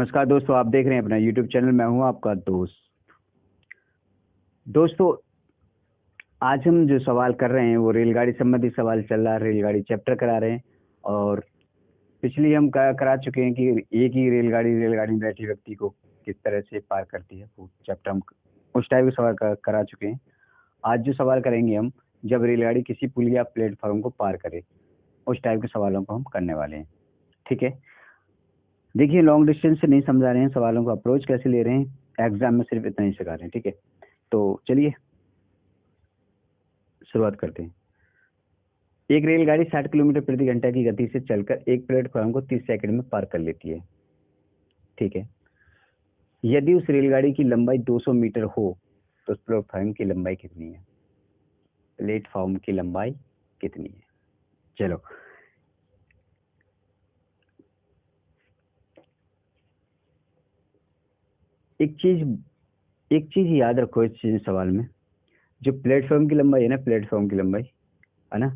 नमस्कार दोस्तों, आप देख रहे हैं अपना यूट्यूब चैनल। मैं हूं आपका दोस्त। दोस्तों, आज हम जो सवाल कर रहे हैं वो रेलगाड़ी संबंधी सवाल चल रहा है। रेलगाड़ी चैप्टर करा रहे हैं और पिछली हम करा चुके हैं कि एक ही रेलगाड़ी में बैठे व्यक्ति को किस तरह से पार करती है। वो चैप्टर हम उस टाइप के सवाल करा चुके हैं। आज जो सवाल करेंगे हम, जब रेलगाड़ी किसी पुल या प्लेटफॉर्म को पार करे, उस टाइप के सवालों को हम करने वाले हैं। ठीक है, देखिए, लॉन्ग डिस्टेंस से नहीं समझा रहे हैं, सवालों को अप्रोच कैसे ले रहे हैं, एग्जाम में सिर्फ इतना ही सिखा रहे हैं। ठीक है, तो चलिए शुरुआत करते हैं। एक रेलगाड़ी 60 किलोमीटर प्रति घंटा की गति से चलकर एक प्लेटफॉर्म को 30 सेकंड में पार कर लेती है। ठीक है, यदि उस रेलगाड़ी की लंबाई 200 मीटर हो तो उस प्लेटफॉर्म की लंबाई कितनी है? प्लेटफॉर्म की लंबाई कितनी है? चलो, एक चीज याद रखो इस चीज सवाल में। जो प्लेटफॉर्म की लंबाई है ना, प्लेटफॉर्म की लंबाई है ना,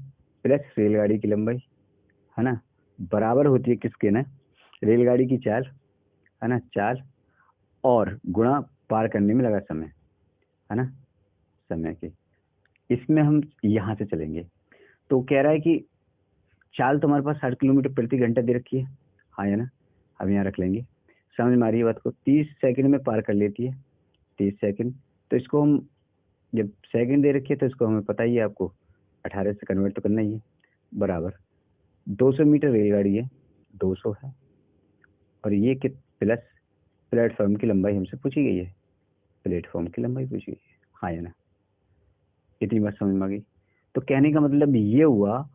प्लस रेलगाड़ी की लंबाई है ना, बराबर होती है किसके ना? रेलगाड़ी की चाल है ना, चाल और गुणा पार करने में लगा समय है ना, समय के। इसमें हम यहाँ से चलेंगे तो कह रहा है कि चाल तो हमारे पास 60 किलोमीटर प्रति घंटा दे रखी है, हाँ है ना। हम यहाँ रख लेंगे, समझ में आ रही है बात को। 30 सेकंड में पार कर लेती है, 30 सेकंड। तो इसको हम, जब सेकंड दे रखी है तो इसको हमें पता ही है, आपको 18 से कन्वर्ट तो करना ही है। बराबर 200 मीटर रेलगाड़ी है, 200 है, और ये कि प्लस प्लेटफॉर्म की लंबाई हमसे पूछी गई है, प्लेटफॉर्म की लंबाई पूछी गई है, हाँ है ना। इतनी बात समझ में आ गई। तो कहने का मतलब ये हुआ,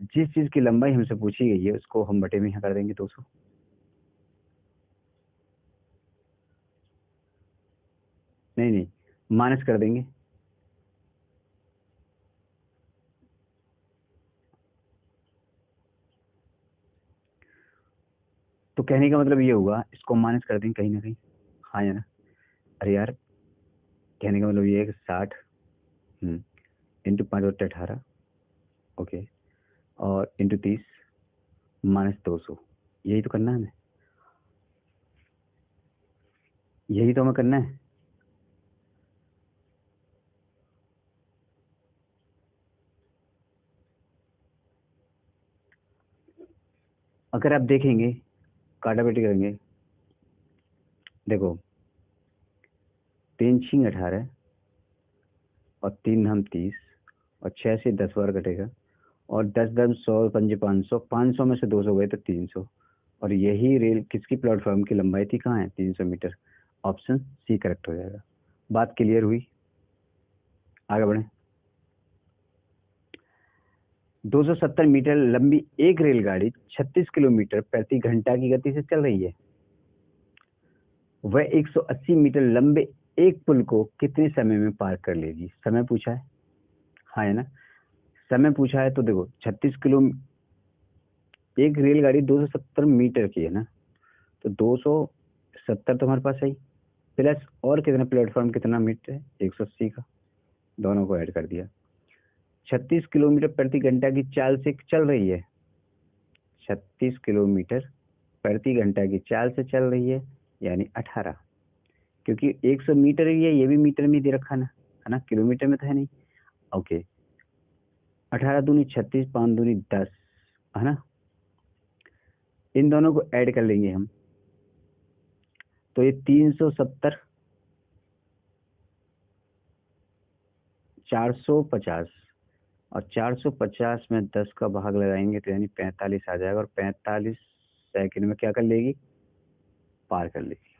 जिस चीज की लंबाई हमसे पूछी गई है उसको हम बटे में यहाँ कर देंगे 200। नहीं नहीं, माइनस कर देंगे। तो कहने का मतलब ये हुआ, इसको माइनस कर देंगे कहीं ना कहीं, हाँ है ना। अरे यार, कहने का मतलब ये है कि 60 इंटू 5 बटे 18, ओके, और इंटू 30 माइनस 200। यही तो करना है हमें, यही तो हमें करना है। अगर आप देखेंगे, काटाबेटी करेंगे, देखो 3×6 = 18 और 3×9 = 30 और 6 से 10 बार कटेगा, और 10×10 = 100, 500, 500 में से 200 गए तो 300। और यही रेल किसकी प्लेटफॉर्म की लंबाई थी? कहाँ है? 300 मीटर। ऑप्शन सी करेक्ट हो जाएगा। बात क्लियर हुई? आगे बढ़े। 270 मीटर लंबी एक रेलगाड़ी 36 किलोमीटर प्रति घंटा की गति से चल रही है। वह 180 मीटर लंबे एक पुल को कितने समय में पार कर लेगी? समय पूछा है, हाँ है ना। समय पूछा है तो देखो, 36 किलो, एक रेलगाड़ी 270 मीटर की है ना, तो 270 तो हमारे पास है ही, प्लस और कितना प्लेटफॉर्म कितना मीटर है? 180 का, दोनों को ऐड कर दिया। 36 किलोमीटर प्रति घंटा की चाल से चल रही है, 36 किलोमीटर प्रति घंटा की चाल से चल रही है, यानी 18। क्योंकि 100 मीटर ही है, ये भी मीटर में दे रखा है ना, किलोमीटर में तो है नहीं। ओके, 18 दूनी 36, 5 दूनी 10 है ना। इन दोनों को ऐड कर लेंगे हम, तो ये 370, 450, और 450 में 10 का भाग लगाएंगे तो यानी 45 आ जाएगा, और 45 सेकंड में क्या कर लेगी? पार कर लेगी।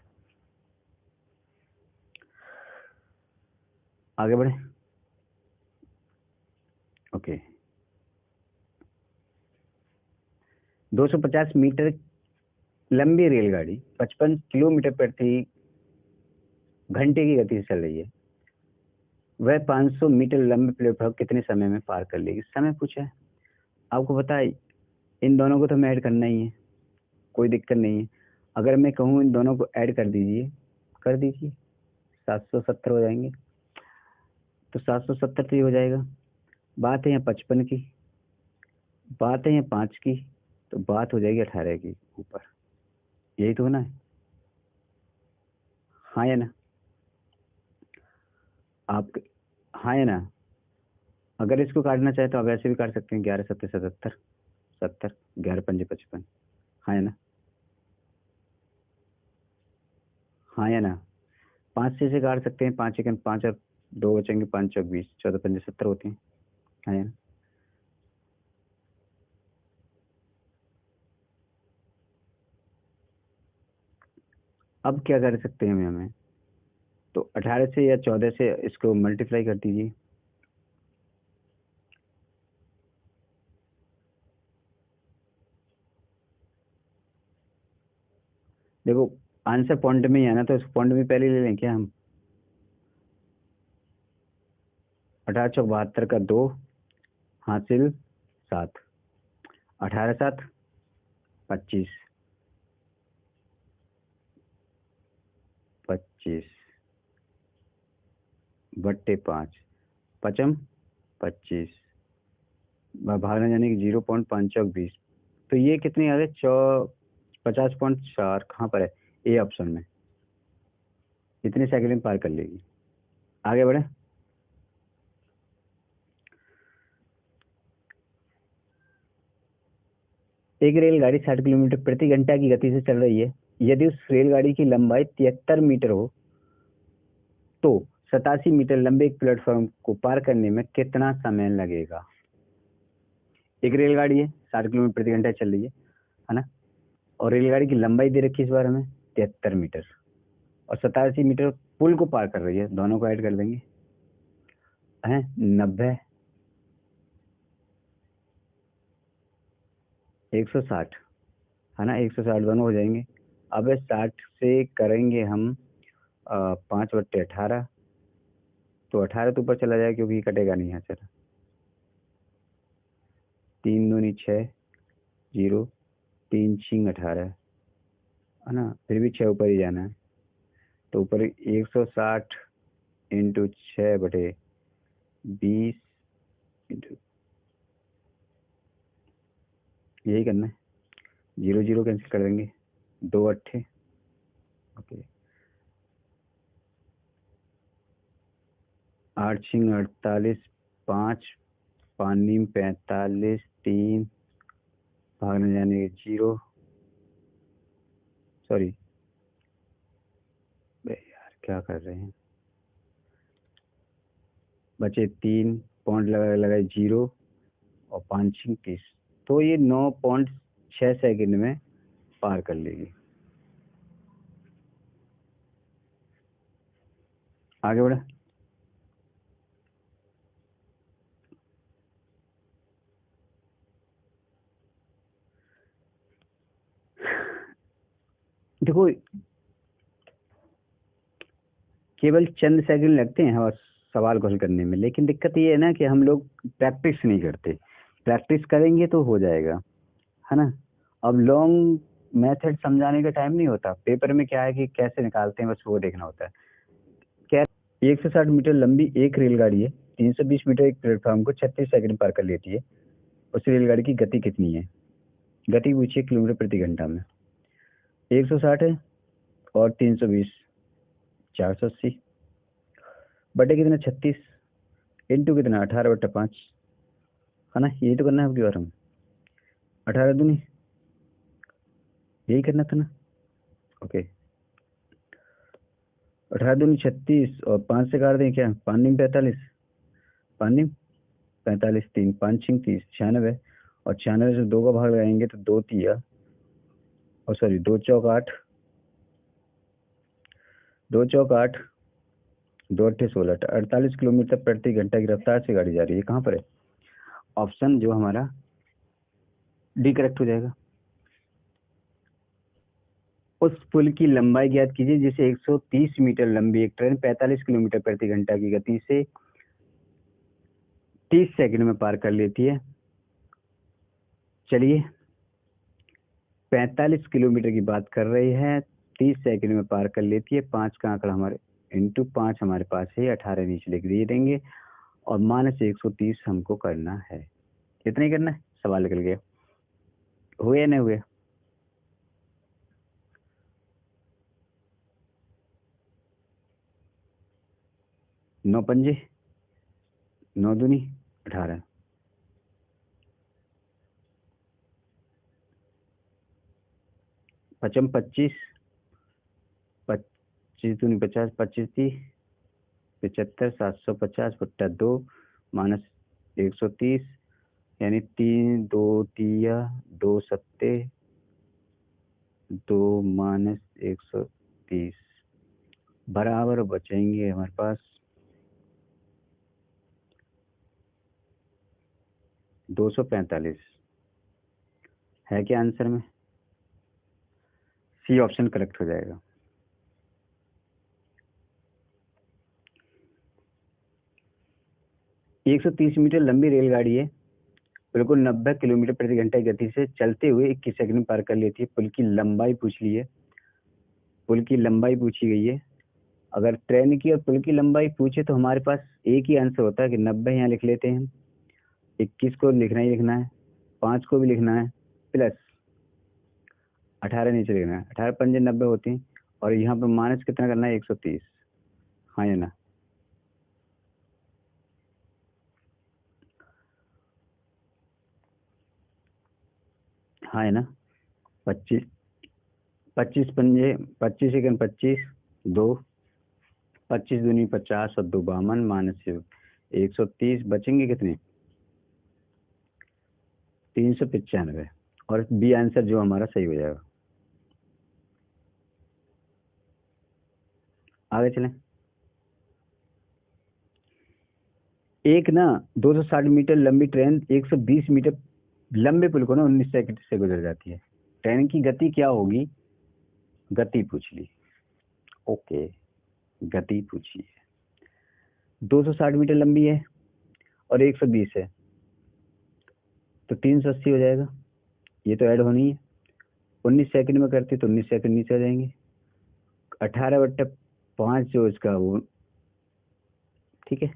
आगे बढ़े, ओके। 250 मीटर लंबी रेलगाड़ी 55 किलोमीटर प्रति घंटे की गति से चल रही है। वह 500 मीटर लंबे प्लेटफॉर्म कितने समय में पार कर लेगी? समय पूछा है, आपको पता है इन दोनों को तो हमें ऐड करना ही है, कोई दिक्कत नहीं है। अगर मैं कहूँ इन दोनों को ऐड कर दीजिए, कर दीजिए, 770 हो जाएंगे। तो 770 तो ये हो जाएगा। बात है यहाँ 55 की, बात है यहाँ 5 की, तो बात हो जाएगी 18 की ऊपर। यही तो होना है, हाँ या ना? आप हाँ या ना? अगर इसको काटना चाहे तो आप ऐसे भी काट सकते हैं, 11 7 77, 70, 11 5 55। हाँ या ना? हाँ या ना? 5 6 से काट सकते हैं, 5 1 5 और 2 बचेंगे, 5 चौक 20, 14 5 70 होते हैं। हाँ या ना? अब क्या कर सकते हैं हमें, तो 18 से या 14 से इसको मल्टीप्लाई कर दीजिए। देखो आंसर पॉइंट में ही है ना, तो इस पॉइंट में पहले ले लें क्या हम? 18 चौक 72 का 2 हासिल 7, 18 7 25, 25 बट्टे 5, पचम 25, भागने जाने की 0.5 चौक 20। तो ये कितनी आ गई? 50.4 कहाँ पर है? ए ऑप्शन में। इतने सेकंड में पार कर लेगी। आगे बढ़े। एक रेलगाड़ी 60 किलोमीटर प्रति घंटा की गति से चल रही है। यदि उस रेलगाड़ी की लंबाई 73 मीटर हो तो 87 मीटर लंबे एक प्लेटफॉर्म को पार करने में कितना समय लगेगा? एक रेलगाड़ी है, 60 किलोमीटर प्रति घंटा चल रही है ना? और रेलगाड़ी की लंबाई दे रखी है इस बार हमें 73 मीटर, और 87 मीटर पुल को पार कर रही है। दोनों को ऐड कर देंगे, है 90, 160, है ना? 160 दोनों हो जाएंगे। अब 60 से करेंगे हम 5/18, तो 18 तो ऊपर चला जाएगा क्योंकि ये कटेगा नहीं यहाँ से। 3 दूनी 6, 0, 3 छिंग 18, है ना? फिर भी 6 ऊपर ही जाना है, तो ऊपर 160 इंटू 6/20 इंटू, यही करना है। 0 0 कैंसिल कर देंगे, 2 अट्ठे, ओके, 8 छिंग 48, 5 पानी में 45, 3 भागने जाने के 0, सॉरी यार क्या कर रहे हैं, बचे 3 पॉइंट लगा लगाए 0, और 5 छिंग 30, तो ये 9.6 सेकंड में पार कर लेगी। आगे बढ़े। देखो केवल चंद सेकंड लगते हैं और सवाल को हल करने में, लेकिन दिक्कत ये है ना कि हम लोग प्रैक्टिस नहीं करते। प्रैक्टिस करेंगे तो हो जाएगा, है ना? अब लॉन्ग मेथड समझाने का टाइम नहीं होता। पेपर में क्या है कि कैसे निकालते हैं, बस वो देखना होता है। क्या 160 मीटर लंबी एक रेलगाड़ी है, 320 मीटर एक प्लेटफॉर्म को 36 सेकंड में पार कर लेती है। उस रेलगाड़ी की गति कितनी है? गति पूछिए किलोमीटर प्रति घंटा में। 160 है और 320, 480 बटे कितना 36 इंटू कितना 18/5, है ना? यही तो करना है आपकी बार हम। 18 दूनी, यही करना था ना? ओके, 18 दूनी 36, और 5 से काट दें क्या? 5 नीम 45, 5 नीम 45, 3 5 छिंग 30, 96, और 96 से 2 का भाग लगाएंगे तो 2 तिया, और सॉरी 2 चौक 8, 2 चौक 8, 2 अट्ठे 16, 48 किलोमीटर प्रति घंटा की रफ्तार से गाड़ी जा रही है। कहाँ पर है? ऑप्शन जो हमारा डी करेक्ट हो जाएगा। उस पुल की लंबाई ज्ञात कीजिए जिसे 130 मीटर लंबी एक ट्रेन 45 किलोमीटर प्रति घंटा की गति से 30 सेकंड में पार कर लेती है। चलिए 45 किलोमीटर की बात कर रही है, 30 सेकंड में पार कर लेती है। 5 का आंकड़ा हमारे इंटू 5 हमारे पास है, 18 नीचे लिख दिए देंगे, और -130 हमको करना है। कितना ही करना है? सवाल निकल गया। हुए या नहीं हुए? 9 पंजे 9 दूनी 18, 5 25, 25 दूनी 50, 25 30 75, 750 बट्टा 2 माइनस 130, यानी 3 2 तिया 2 सत्ते 2 माइनस 130 बराबर बचेंगे हमारे पास 245। है क्या आंसर में? सी ऑप्शन करेक्ट हो जाएगा। एक 130 मीटर लंबी रेलगाड़ी है, बिल्कुल 90 किलोमीटर प्रति घंटा की गति से चलते हुए 21 सेकंड में पार कर लेती है। पुल की लंबाई पूछ ली है, पुल की लंबाई पूछी गई है। अगर ट्रेन की और पुल की लंबाई पूछे तो हमारे पास एक ही आंसर होता है कि 90 यहाँ लिख लेते हैं। 21 को लिखना ही लिखना है, 5 को भी लिखना है, प्लस 18 नीचे लिखना है। 18 पंजे 90 होती हैं, और यहाँ पर माइनस कितना करना है? 130। हाँ या ना? हाँ है ना? 25 25 पंजे 25 सेकंड 25 2 25 दूनी 50 और 2 52 माइनस 130 बचेंगे कितने? 395। और बी आंसर जो हमारा सही हो जाएगा। आगे चलें। एक ना 260 मीटर लंबी ट्रेन 120 मीटर लंबे पुल को ना 19 सेकंड से गुजर जाती है। ट्रेन की गति क्या होगी? गति पूछ ली। ओके, गति पूछी है। 260 मीटर लंबी है और 120 है, तो 380 हो जाएगा। ये तो ऐड होनी है। 19 सेकंड में करती तो 19 सेकंड नीचे आ जाएंगे। 18/5 जो इसका वो, ठीक है,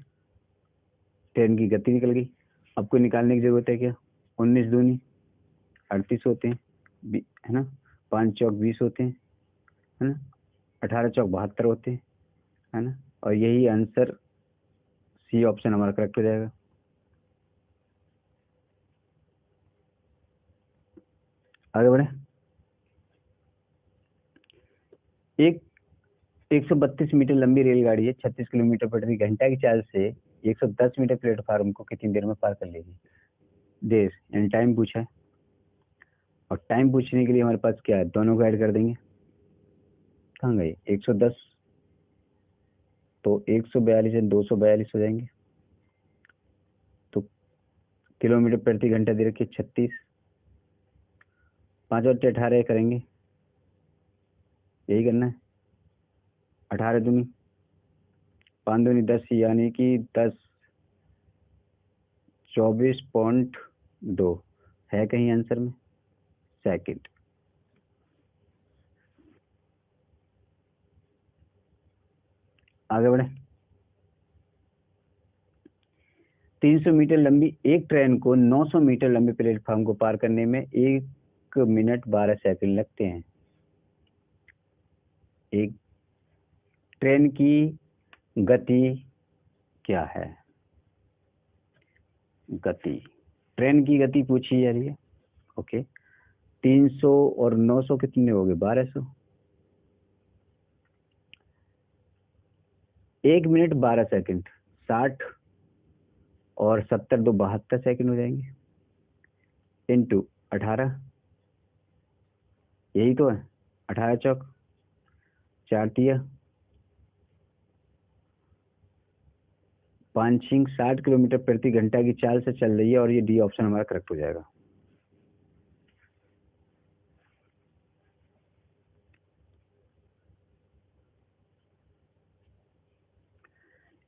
ट्रेन की गति निकल गई। अब कोई निकालने की जरूरत है क्या? 19 दूनी 38 होते हैं, है ना? 5 चौक 20 होते हैं, है ना? 18 चौक 72 होते हैं, है ना? और यही आंसर सी ऑप्शन हमारा करेक्ट हो जाएगा। आगे बढ़े। एक 132 मीटर लंबी रेलगाड़ी है, 36 किलोमीटर प्रति घंटा की चाल से 110 मीटर प्लेटफार्म को कितनी देर में पार कर लेगी? देर यानी टाइम पूछा है, और टाइम पूछने के लिए हमारे पास क्या है? दोनों को ऐड कर देंगे। कहाँ गए? 110 तो 142 या 242 हो जाएंगे। तो किलोमीटर प्रति घंटा दे रखिए 36, 5 और 18 करेंगे, यही करना है। 18 दूनी 5 दूनी 10, यानी कि 10 24.2 है कहीं आंसर में सेकंड। आगे बढ़े। 300 मीटर लंबी एक ट्रेन को 900 मीटर लंबे प्लेटफॉर्म को पार करने में 1 मिनट 12 सेकंड लगते हैं। एक ट्रेन की गति क्या है? गति, ट्रेन की गति पूछी जा रही है। ओके, 300 और 900 कितने हो गए? 1200। 1 मिनट 12 सेकंड, 60 और 70 दो 72 सेकंड हो जाएंगे, इंटू 18, यही तो है। 18 चौक 4 तिया 5 छिंग 60 किलोमीटर प्रति घंटा की चाल से चल रही है, और ये डी ऑप्शन हमारा करेक्ट हो जाएगा।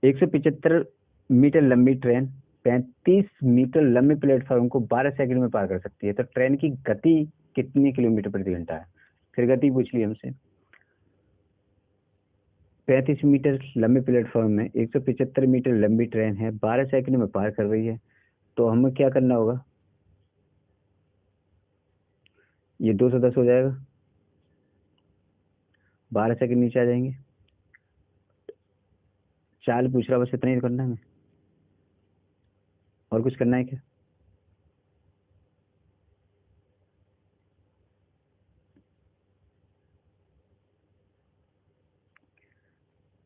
एक 175 मीटर लंबी ट्रेन 35 मीटर लंबे प्लेटफॉर्म को 12 सेकंड में पार कर सकती है। तो ट्रेन की गति कितनी किलोमीटर प्रति घंटा है? फिर गति पूछ ली हमसे। 35 मीटर लंबे प्लेटफॉर्म में 175 मीटर लंबी ट्रेन है, 12 सेकंड में पार कर रही है। तो हमें क्या करना होगा? ये 210 हो जाएगा, 12 सेकंड नीचे आ जाएंगे, चाल पूछ रहा, बस इतना ही करना है हमें, और कुछ करना है क्या?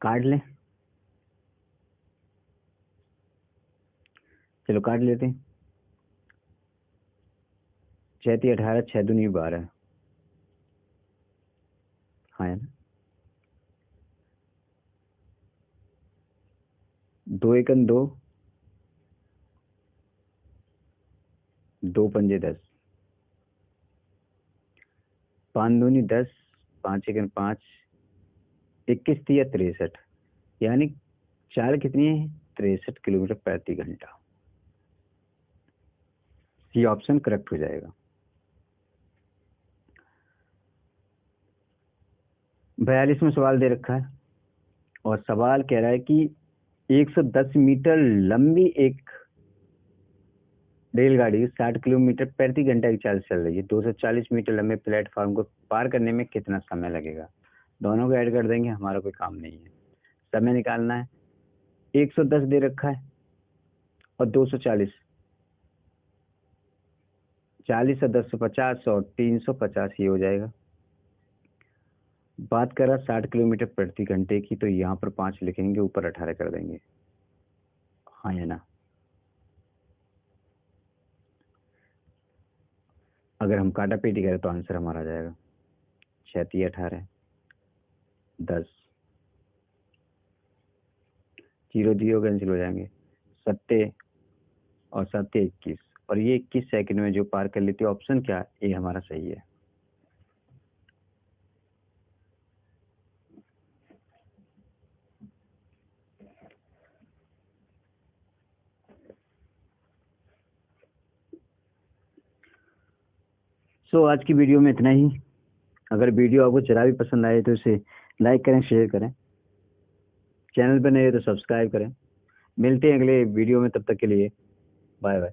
काट लें, चलो काट लेते हैं। 6×3 = 18, 6×2 = 12। हाँ है ना। 2×1 = 2, 2×5 = 10, 5×2 = 10, 5×1 = 5, 21×3 = 63, यानी चाल कितनी है? 63 किलोमीटर प्रति घंटा। सी ऑप्शन करेक्ट हो जाएगा। 42वां सवाल दे रखा है और सवाल कह रहा है कि 110 मीटर लंबी एक रेलगाड़ी 60 किलोमीटर प्रति घंटा की चाल से चल रही है। 240 मीटर लंबे प्लेटफॉर्म को पार करने में कितना समय लगेगा? दोनों को ऐड कर देंगे, हमारा कोई काम नहीं है। समय निकालना है। 110 दे रखा है और 240, 40 और 10 50 और 350, ये हो जाएगा। बात कर रहा 60 किलोमीटर प्रति घंटे की, तो यहाँ पर 5 लिखेंगे, ऊपर 18 कर देंगे। हाँ या ना? अगर हम काटा पीटी करें तो आंसर हमारा आ जाएगा 6×3 = 18, 10, 0 कैंसिल हो जाएंगे, 7 और 7 = 21, और ये 21 सेकंड में जो पार कर लेती है। ऑप्शन क्या? ये हमारा सही है। सो आज की वीडियो में इतना ही। अगर वीडियो आपको जरा भी पसंद आए तो इसे लाइक करें, शेयर करें, चैनल पर नए हो तो सब्सक्राइब करें। मिलते हैं अगले वीडियो में, तब तक के लिए बाय बाय।